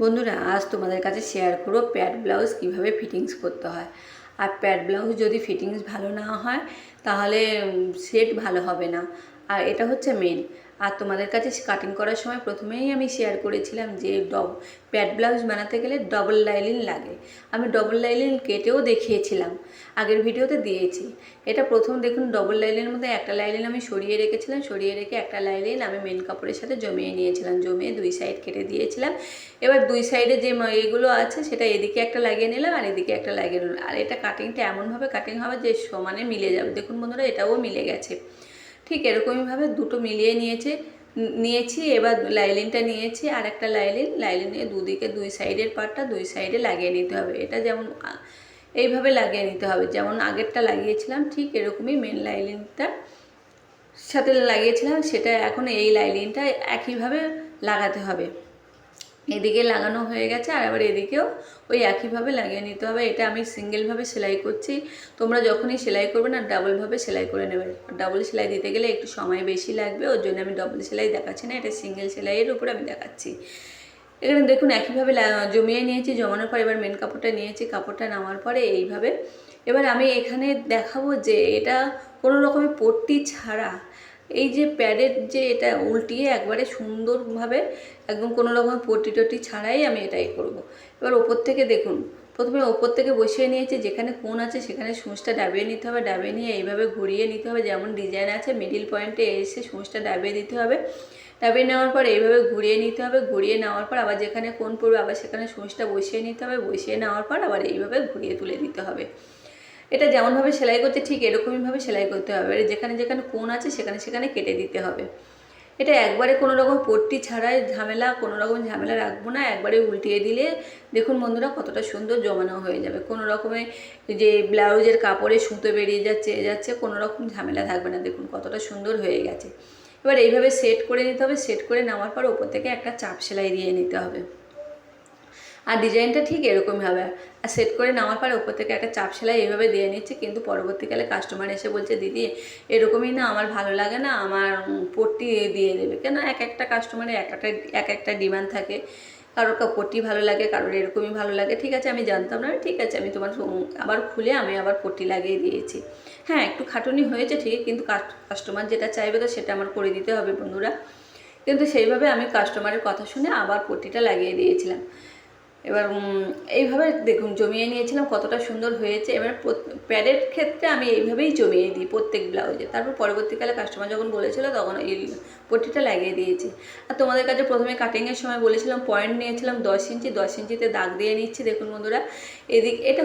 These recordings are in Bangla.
বন্ধুরা আজ তোমাদের কাছে শেয়ার করব প্যাড ব্লাউজ কিভাবে ফিটিংস করতে হয়। আর প্যাড ব্লাউজ যদি ফিটিংস ভালো না হয় তাহলে সেট ভালো হবে না। আর এটা হচ্ছে মেন। আর তোমাদের কাছে কাটিং করার সময় প্রথমেই আমি শেয়ার করেছিলাম যে প্যাড ব্লাউজ বানাতে গেলে ডবল লাইলিন লাগে। আমি ডবল লাইলিন কেটেও দেখিয়েছিলাম, আগের ভিডিওতে দিয়েছি। এটা প্রথম দেখুন, ডবল লাইলিনের মধ্যে একটা লাইলিন আমি সরিয়ে রেখেছিলাম, সরিয়ে রেখে একটা লাইলিন আমি মেন কাপড়ের সাথে জমিয়ে নিয়েছিলাম, জমিয়ে দুই সাইড কেটে দিয়েছিলাম। এবার দুই সাইডে যে এইগুলো আছে সেটা এদিকে একটা লাগিয়ে নিলাম আর এদিকে একটা লাগিয়ে নিলাম। আর এটা কাটিংটা এমনভাবে কাটিং হবে যে সমানে মিলে যাবে। দেখুন বন্ধুরা, এটাও মিলে গেছে। ঠিক এরকমইভাবে দুটো মিলিয়ে নিয়েছি। এবার লাইলিনটা নিয়েছি আর একটা লাইলিনের দুদিকে দুই সাইডের পার্টটা দুই সাইডে লাগিয়ে নিতে হবে। এটা যেমন এইভাবে লাগিয়ে নিতে হবে, যেমন আগেরটা লাগিয়েছিলাম ঠিক এরকমই মেন লাইলিনটা সাথে লাগিয়েছিলাম, সেটা এখন এই লাইলিনটা একইভাবে লাগাতে হবে। এদিকে লাগানো হয়ে গেছে আর আবার এদিকেও ওই একইভাবে লাগিয়ে নিতে হবে। এটা আমি সিঙ্গেলভাবে সেলাই করছি, তোমরা যখনই সেলাই করবে না ডাবলভাবে সেলাই করে নেবে। ডাবল সেলাই দিতে গেলে একটু সময় বেশি লাগবে, ওর জন্য আমি ডবল সেলাই দেখাচ্ছি না, এটা সিঙ্গেল সেলাইয়ের উপর আমি দেখাচ্ছি। এখানে দেখুন একইভাবে জমিয়ে নিয়েছি, জমানোর পর এবার মেন কাপড়টা নিয়েছি, কাপড়টা নামার পরে এইভাবে এবার আমি এখানে দেখাবো যে এটা কোনো রকমের পট্টি ছাড়া এই যে প্যাডের যে এটা উল্টিয়ে একবারে সুন্দরভাবে একদম কোনো রকম পট্টি টটি ছাড়াই আমি এটাই করব। এবার ওপর থেকে দেখুন, প্রথমে ওপর থেকে বসিয়ে নিয়েছি, যেখানে কোণ আছে সেখানে সূঁচটা ডাবিয়ে নিতে হবে, ডাবিয়ে নিয়ে এইভাবে ঘুরিয়ে নিতে হবে, যেমন ডিজাইন আছে মিডিল পয়েন্টে এসে সূঁচটা ডাবিয়ে দিতে হবে। ডাবিয়ে নেওয়ার পর এইভাবে ঘুরিয়ে নিতে হবে, ঘুরিয়ে নেওয়ার পর আবার যেখানে কোণ পড়বে আবার সেখানে সূঁচটা বসিয়ে নিতে হবে, বসিয়ে নেওয়ার পর আবার এইভাবে ঘুরিয়ে তুলে দিতে হবে। এটা যেমনভাবে সেলাই করতে ঠিক এরকমইভাবে সেলাই করতে হবে। যেখানে যেখানে কোণ আছে সেখানে সেখানে কেটে দিতে হবে। এটা একবারে কোনো রকম পট্টি ছাড়াই কোনো রকম ঝামেলা রাখবো না, একবারে উল্টিয়ে দিলে দেখুন বন্ধুরা কতটা সুন্দর জমানো হয়ে যাবে। কোনো রকমের যে ব্লাউজের কাপড়ে সুতো বেরিয়ে যাচ্ছে কোনো রকম ঝামেলা থাকবে না। দেখুন কতটা সুন্দর হয়ে গেছে। এবার এইভাবে সেট করে নিতে হবে, সেট করে নেওয়ার পর ওপর থেকে একটা চাপ সেলাই দিয়ে নিতে হবে। আর ডিজাইনটা ঠিক এরকমই হবে। আর সেট করে নেওয়ার পর ওপর থেকে একটা চাপ সেলাই এইভাবে দিয়ে নিচ্ছে, কিন্তু পরবর্তীকালে কাস্টমার এসে বলছে দিদি এরকমই না, আমার ভালো লাগে না, আমার পট্টি দিয়ে দেবে। কেন এক একটা কাস্টমারের এক একটা ডিমান্ড থাকে, কারোর পট্টি ভালো লাগে, কারোর এরকমই ভালো লাগে। ঠিক আছে, আমি জানতাম না, ঠিক আছে আমি তোমার আবার খুলে আমি আবার পট্টি লাগিয়ে দিয়েছি। হ্যাঁ একটু খাটুনি হয়েছে ঠিকই, কিন্তু কাস্টমার যেটা চাইবে তো সেটা আমার করে দিতে হবে বন্ধুরা। কিন্তু সেইভাবে আমি কাস্টমারের কথা শুনে আবার পট্টিটা লাগিয়ে দিয়েছিলাম। এবার এইভাবে দেখুন জমিয়ে নিয়েছিলাম, কতটা সুন্দর হয়েছে। এবার প্যাডের ক্ষেত্রে আমি এইভাবেই জমিয়ে দিই প্রত্যেক ব্লাউজে। তারপর পরবর্তীকালে কাস্টমার যখন বলেছিল তখন এই পট্টিটা লাগিয়ে দিয়েছি। আর তোমাদের কাছে প্রথমে কাটিংয়ের সময় বলেছিলাম পয়েন্ট নিয়েছিলাম 10 ইঞ্চি, 10 ইঞ্চিতে দাগ দিয়ে নিচ্ছি। দেখুন বন্ধুরা এটা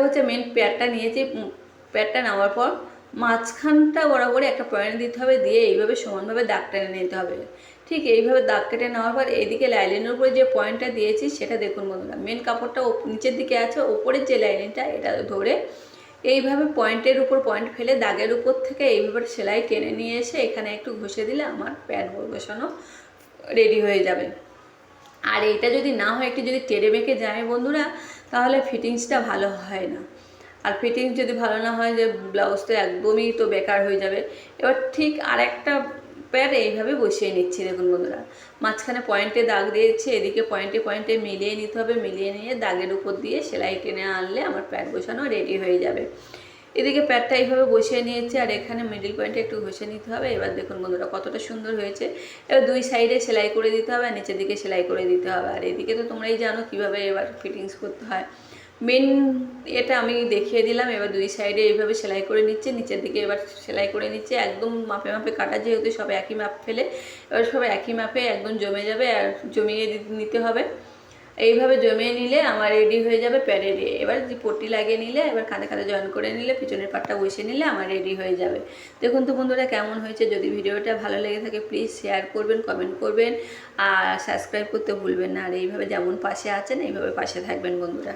হচ্ছে মেন প্যাডটা নিয়েছি। প্যাডটা নেওয়ার পর মাঝখানটা বরাবর একটা পয়েন্ট দিতে হবে, দিয়ে এইভাবে সমানভাবে দাগ টেনে নিতে হবে। ঠিক এইভাবে দাগ কেটে নেওয়ার পর এইদিকে লাইলিনের উপরে যে পয়েন্টটা দিয়েছি সেটা দেখুন বন্ধুরা, মেন কাপড়টা নিচের দিকে আছে, ওপরের যে লাইলিনটা এটা ধরে এইভাবে পয়েন্টের উপর পয়েন্ট ফেলে দাগের উপর থেকে এইভাবে সেলাই টেনে নিয়ে এসে এখানে একটু ঘষে দিলে আমার প্যাড বসানো রেডি হয়ে যাবে। আর এইটা যদি না হয়, একটু যদি টেড়ে বেঁকে যায় বন্ধুরা, তাহলে ফিটিংসটা ভালো হয় না। আর ফিটিংস যদি ভালো না হয়, যে ব্লাউজ তো একদমই তো বেকার হয়ে যাবে। এবার ঠিক আরেকটা প্যাড এইভাবে বসিয়ে নিচ্ছি। দেখুন বন্ধুরা মাঝখানে পয়েন্টে দাগ দিয়েছি, এদিকে পয়েন্টে পয়েন্টে মিলিয়ে নিতে হবে, মিলিয়ে নিয়ে দাগের উপর দিয়ে সেলাই টেনে আনলে আমার প্যাড বসানো রেডি হয়ে যাবে। এদিকে প্যাডটা এইভাবে বসিয়ে নিয়েছি আর এখানে মিডিল পয়েন্টে একটু ঘষে নিতে হবে। এবার দেখুন বন্ধুরা কতটা সুন্দর হয়েছে। এবার দুই সাইডে সেলাই করে দিতে হবে আর নিচের দিকে সেলাই করে দিতে হবে। আর এদিকে তো তোমরাই জানো কীভাবে এবার ফিটিংস করতে হয়। মেন এটা আমি দেখিয়ে দিলাম। এবার দুই সাইডে এইভাবে সেলাই করে নিচ্ছে, নিচের দিকে এবার সেলাই করে নিচ্ছে। একদম মাপে মাপে কাটা, যেহেতু সব একই মাপ ফেলে এবার সব একই মাপে একদম জমে যাবে আর জমিয়ে নিতে হবে। এইভাবে জমিয়ে নিলে আমার রেডি হয়ে যাবে প্যাডে। এবার যে পট্টি লাগিয়ে নিলে, এবার কাঁধে কাঁধে জয়েন করে নিলে, পিছনের পাটটা বসে নিলে আমার রেডি হয়ে যাবে। দেখুন তো বন্ধুরা কেমন হয়েছে। যদি ভিডিওটা ভালো লেগে থাকে প্লিজ শেয়ার করবেন, কমেন্ট করবেন আর সাবস্ক্রাইব করতে ভুলবেন না। আর এইভাবে যেমন পাশে আছেন এইভাবে পাশে থাকবেন বন্ধুরা।